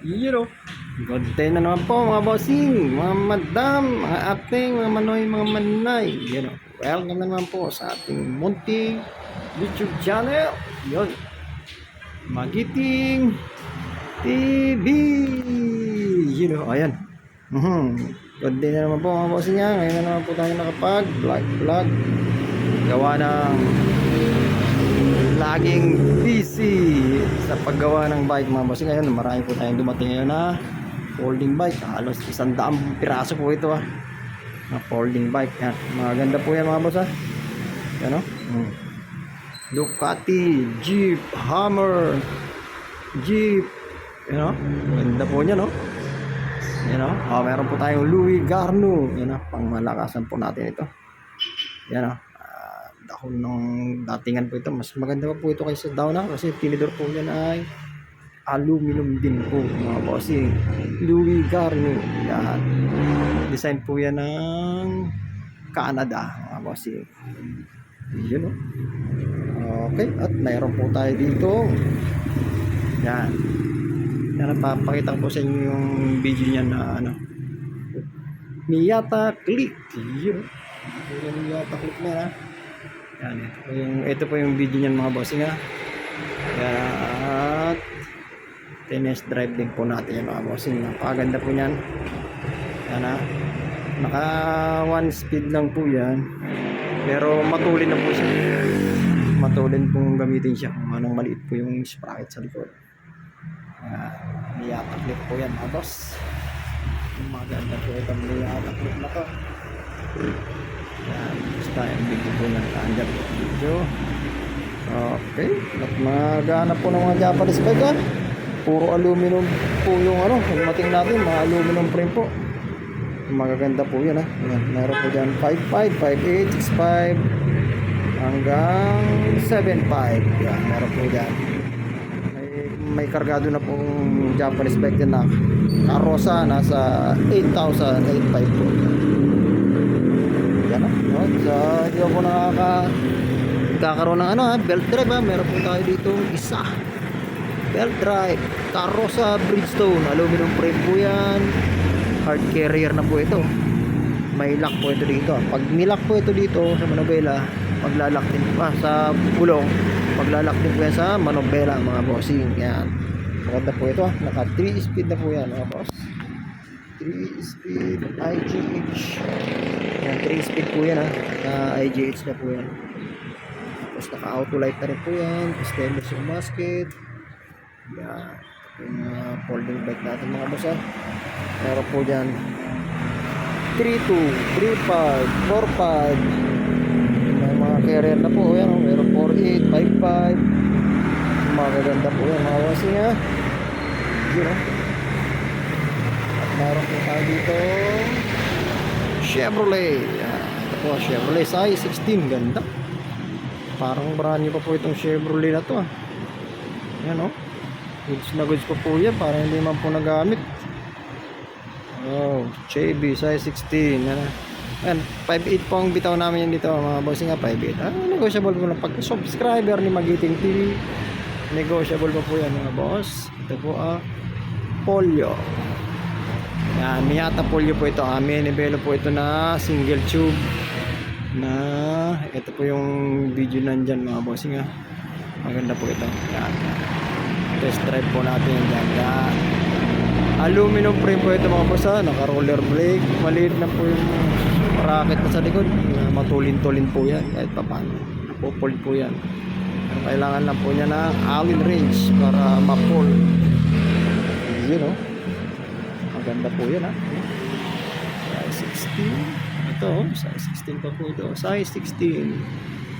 You know, good day na naman po mga bossing, mga madam, mga ating, mga manoy, mga manay. You know, welcome na naman po sa ating munting YouTube channel. Yun, Magiting TV. You know, ayan. Good day na naman po mga bossing nga. Ngayon na naman po tayo nakapag-vlog. Gawa ng laging busy sa paggawa ng bike mga boss. Ngayon marami po tayong dumating ngayon na folding bike, halos 100 piraso po ito na folding bike. Yan, maganda po yan mga boss yan, Ducati, Jeep, Hammer, Jeep, ganda po niya, meron po tayong Louis Garno, pang malakasan po natin ito. Dahon ng datingan po ito, mas maganda pa po ito kaysa dahon kasi tinidor po yan ay aluminum din po mga bossing. Louis Garno, yan, design po yan ng Canada mga bossing. Yun okay, at mayroon po tayo dito, yan napapakita ko sa inyo yung video niya na Miyata Click. Yun yung Miyata Click na yan, ito po yung video niyan mga bossing at tennis drive din po natin yan mga bossing. Napakaganda po niyan. Yan naka 1 speed lang po yan, pero matulin na po siya. Matulin pong gamitin siya kung anong maliit po yung sprocket sa likod. Miyata Click po yan mga boss. Maganda po itong Miyata Click na to. Yan, basta yung video po ng kanjab video. Okay, at maghanap po ng mga Japanese bike puro aluminum po yung mating natin, mga aluminum frame po. Magaganda po yun Yan, meron po dyan 5.5, 5.8, 6.5 hanggang 7.5. Yan, meron po dyan. May kargado na pong Japanese bike din na karosa, nasa 8,850 po. So, hindi ako nakakaroon ng belt drive meron po tayo dito isa belt drive, Karosa Bridgestone, aluminum frame po yan, hard carrier na po ito. May lock po ito dito. Pag nilock po ito dito sa manobela, maglalak din sa gulong, maglalak din po yan sa manobela mga bossing. Yan, maganda po ito naka 3 speed na po yan mga boss. 3 speed IGH. Yan, 3 speed po yan IGH na po yan. Tapos naka auto light na rin po yan. Stainless yung basket. Yan, yung folding bike natin mga boss meron po dyan 3.2, 3.5, 4.5. May mga carrier na po yan meron 4.8, 5.5. magaganda po yan mga boss yun meron po tayo dito Chevrolet. Ito po Chevrolet size 16, ganda, parang brand new pa po itong Chevrolet na to yan goods na goods pa po yan, parang hindi man po nagamit. Chevy size 16 yan, 5.8 po ang bitaw namin yan dito mga bossing 5.8. Negotiable po lang pag subscriber ni Magiting TV, negotiable pa po yan mga boss. Ito po Polio. Yan, Miyata Polio po ito. May nivelo po ito na single tube na ito po yung video nandyan mga bossing maganda po ito. Yan, test drive po natin yan. Yan, aluminum frame po ito mga boss naka roller brake, maliit na po yung racket na sa likod, matulin-tulin po yan kahit pa paano, napupull po yan. Pero kailangan lang po niya ng allen wrench para ma-pull. Maganda po yan size 16 ito, size 16 pa po ito, size 16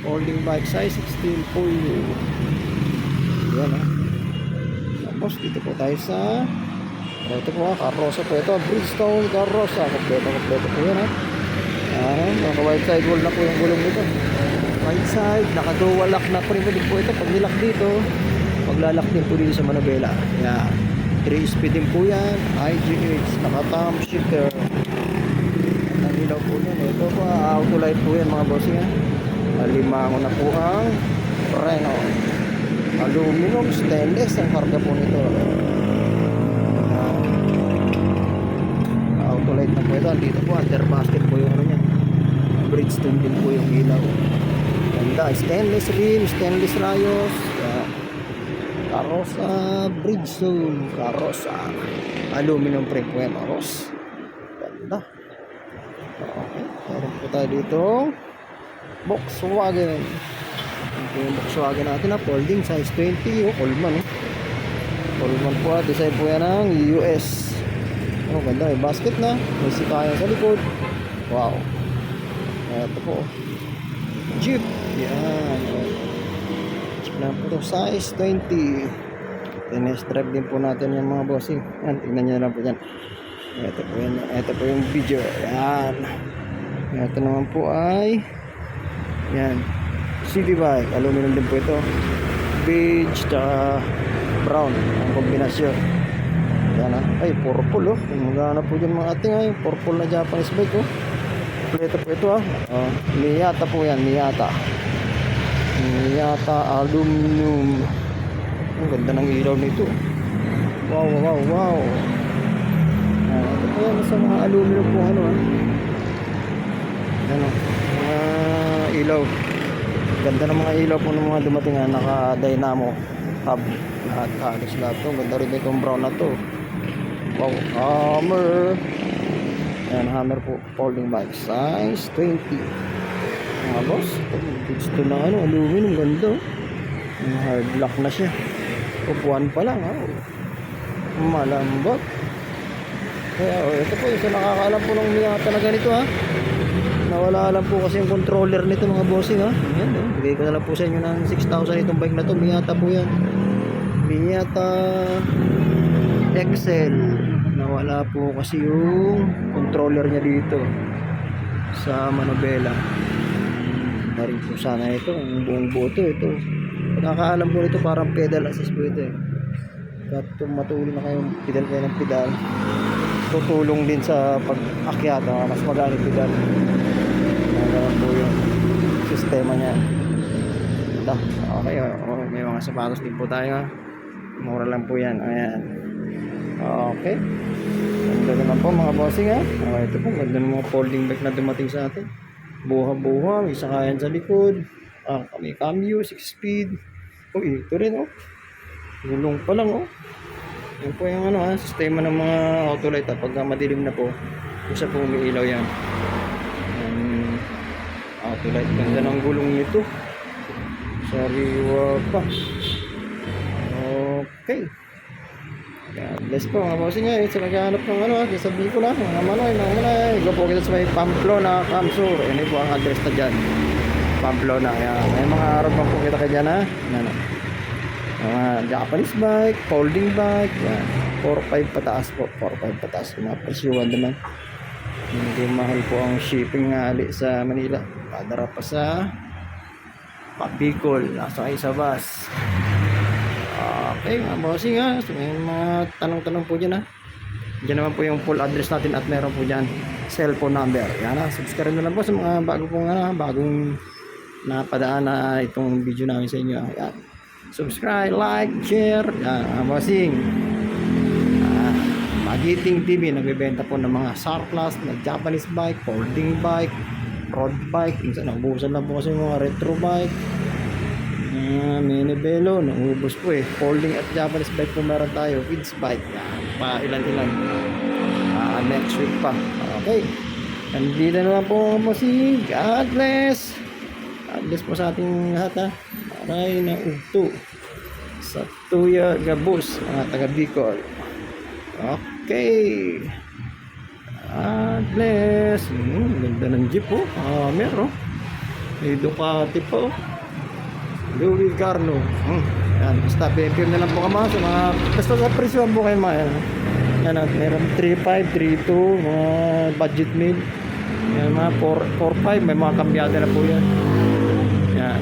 folding bike, size 16 po yun. Yan tapos dito po tayo sa ito po Karosa po ito, Bridgestone Karosa, kompleto po yan naka white side wall na po yung gulong nito, white side, naka dual lock na frame din po ito. Pag nilock dito, maglalak din po dito sa manobela. Yan, 3 speed din po yan, IGH, naka thumb shifter. Ang ilaw po yan ito po auto light po yan mga bossing Alimango na po ang preno, aluminum stainless ang karga po nito. stainless rim, stainless rayos. Yan. Karosa Bridgestone, Karosa aluminum frame po yan, Karos. Ganda. Okay, meron po tayo dito Volkswagen. Ito yung Volkswagen natin na folding size 20. Coleman. Coleman po. Design po yan ng US. Ganda. May basket na. May sikayan sa likod. Wow. Ito po. Jeep. Yan. Jeep na po ito. Size 20. Tinest drive din po natin yung mga bossing. Yan. Tingnan nyo lang po yan. Ito po yan. Ito po yung video. Yan. Ito naman po ay yan. City bike. Aluminum din po ito. Beige tsaka brown ang kombinasyon. Yan ay purple magana po dyan mga ating purple na Japanese bike Ito po ito Miyata po yan. Miyata aluminum. Ang ganda ng ilaw nito. Wow. Ito po yan sa mga aluminum po yan mga ilaw. Ganda ng mga ilaw po ng mga dumating naka dynamo hub halos lahat to. Ganda rin itong brown na to. Wow, hammer. Ayan, hammer po, folding bike size 20. Mga boss, gusto na aluminum. Ganda hard lock na siya. Upuan pa lang malambot. Kaya ito po yung nakakaalam po ng Miyata na ganito nawala lang po kasi yung controller nito mga bossing Ayan, bigay ko na lang po sa inyo ng 6,000 itong bike na to. Miyata po yan. Miyata Excel. Nawala po kasi yung controller niya dito sa manobela. Narin po sana ito ang buong boto ito. Nakakaalam po nito parang pedal assist po ito Kahit matulong na kayong pedal kayo ng pedal, tutulong din sa pag-akyat mas magaan yung pedal. Ganun po yung sistema niya. Okay, may mga sapatos din po tayo mura lang po yan. Ayan. Okay, ganda naman po mga bossing ito po, ganda ng mga folding bike na dumating sa atin. Buha, may sakayan sa likod. May cambio, 6 speed. Ito rin gulong pa lang Yan po yung sistema ng mga Autolite pagka madilim na po. Isa po umiilaw yan. Autolite, ganda ng gulong nito. Sariwa pa. Okay. Bless po mga bossing sa naghahanap ng sabihin ko na mga manoy. Go po kita sa may Pamplona, Camsur. Yan po ang address na dyan, Pamplona. May mga araw pa po kita kayo dyan Japanese bike, folding bike. 4-5 pataas po. 4-5 pataas. Mga presyuhan naman. Hindi mahal po ang shipping sa Manila. Padara pa sa Bicol. Nasa kayo sa bus. Okay mga bossing so may mga tanong-tanong po dyan Diyan naman po yung full address natin at meron po dyan cellphone number. Yan subscribe na lang po sa mga bagong napadaan na itong video namin sa inyo. Yan. Subscribe, like, share. Yan mga bossing. Magiting TV nagbebenta po ng mga surplus na Japanese bike, folding bike, road bike. Minsan naubusan lang po kasi yung mga retro bike. Mini Velo, naubos po folding at Japanese bike po meron tayo. Kids bike, pa ilan-ilan. Next week pa. Okay, nandito naman po si God bless. God bless po sa ating lahat Aray na ugto sa Tuya Gabus, mga taga Bicol. Okay, God bless. Ganda ng jeep meron may Ducati po. Louis Carno. Yan, basta pinipim na lang po kama sa mga basta sa presyo po kayo mga yan meron 3.5, 3.2 mga budget meal. Yan mga 4.5 may mga kambyada na po yan. Yan.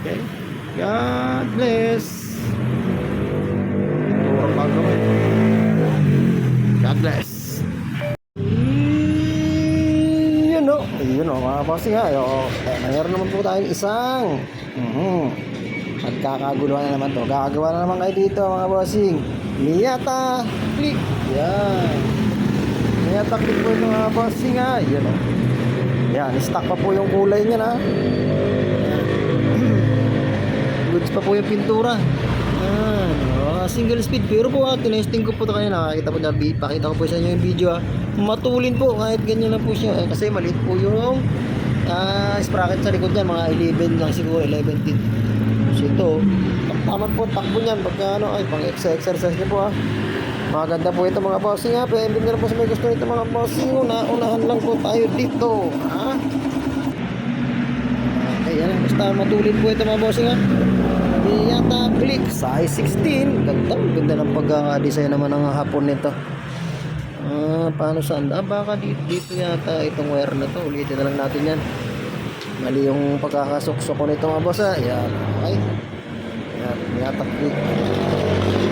Okay. God bless. Turang bago God bless. Yun mga bossing mayroon naman po tayong isang magkakaguluhan na naman to. Gagawa na naman kayo dito mga bossing. Miyata click. Yan. Miyata click po ito mga bossing Yan, stock pa po yung kulay niya goods pa po yung pintura. Yan. Single speed. Pero po tinesting ko po ito kayo. Nakakita po na, pakita ko po sa inyo yung video matulin po kahit ganyan na po siya. Kasi maliit po yung sprocket sa likod niyan. Mga 11 lang siguro, 11 teeth. So ito, tamad po takbo niyan. Pagka ay pang exercise niyo po Maganda po ito mga bossing PM na po sa may gusto nito mga bossing. Unahan lang po tayo dito. Ayan, basta matulin po ito mga bossing Yata click size 16. Ganda ng pagka-design naman ng hapon nito. Paano saan? Baka dito yata itong wire na to. Ulitin na lang natin yan. Mali yung pagkakasuksok ko nito mga boss Ayan, okay. Ayan, yata click.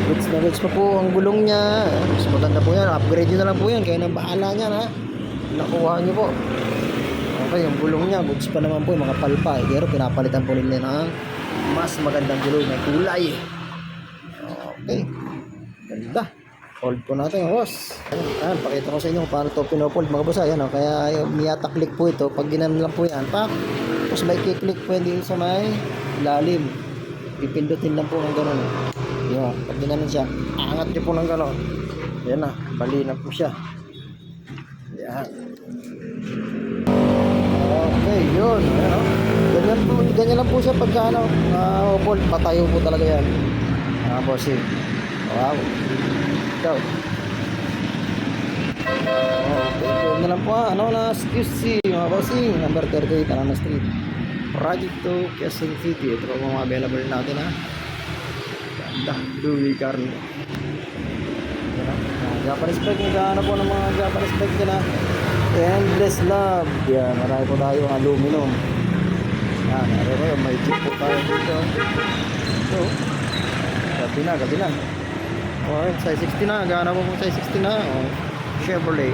Goods na goods pa po ang gulong niya. Mas maganda po yan. Upgrade nyo na lang po yan. Kaya nang bahala niyan Nakuha nyo po. Okay, yung gulong niya, goods pa naman po, mga palpa. Pero pinapalitan po nila ng mas magandang gulong na kulay. Okay. Ganda. Hold po natin, boss. Ayan, pakita ko sa inyo paano ito pinofold mga boss. Ayan, kaya yung Miyata click po ito. Pag ginanon lang po yan, tapos may click po yan sa may ilalim. Pipindutin lang po ng gano'n. Yan, pag ginanon siya, angat niyo po ng gano'n. Ayan na, bali na po siya. Yan. Okay, yun. Ayan, ganyan lang po siya pagka hold, patayo po talaga yan. Bossing. Wow. Ikaw. Okay, yun na lang po na QC mga bossing. Number 38, Anana Street. Project 2, Quezon City. Ito po mga available natin Ganda, Louis Carno. Japanese bike, naghahanap po ng mga Japanese bike dyan Endless Love. Yan, marami po tayong aluminum. Yan, may chip po tayo dito. So, gabi na. Okay, size 60 na. Naghahanap po size 60 na. Chevrolet.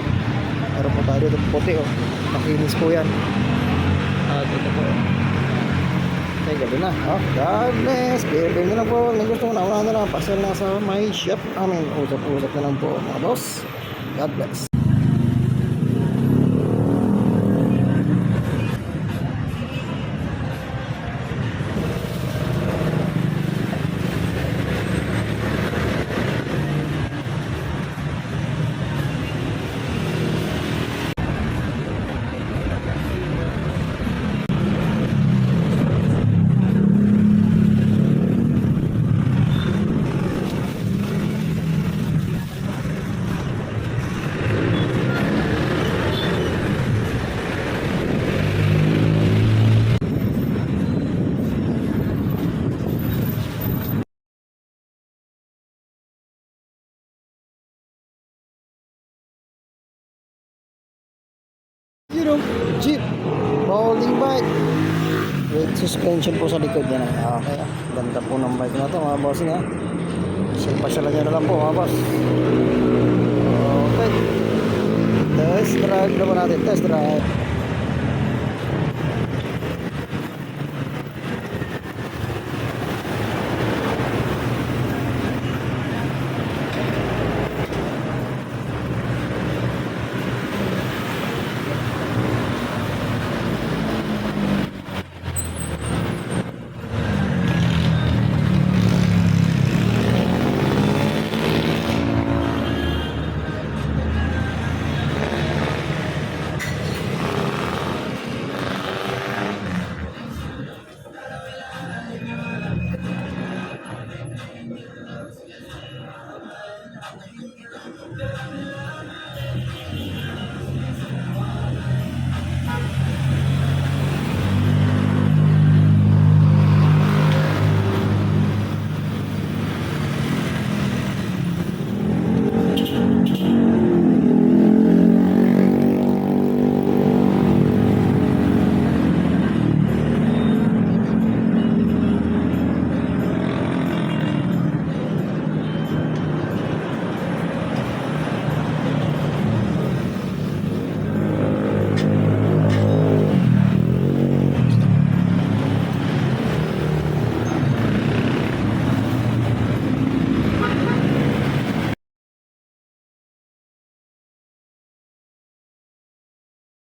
Meron po tayo dito puti Makinis po yan. Dito po. Okay, gabi na. God bless. Bibig na lang po. Kung gusto ko na, wala na lang. Pasal na sa my shop. Usap-usap na lang po mga boss. God bless. Jeep rolling bike with suspension po sa likod yan okay ganda po ng bike na to mga bossing pasyalan nyo na lang po mga boss. Okay, test drive na po natin, test drive.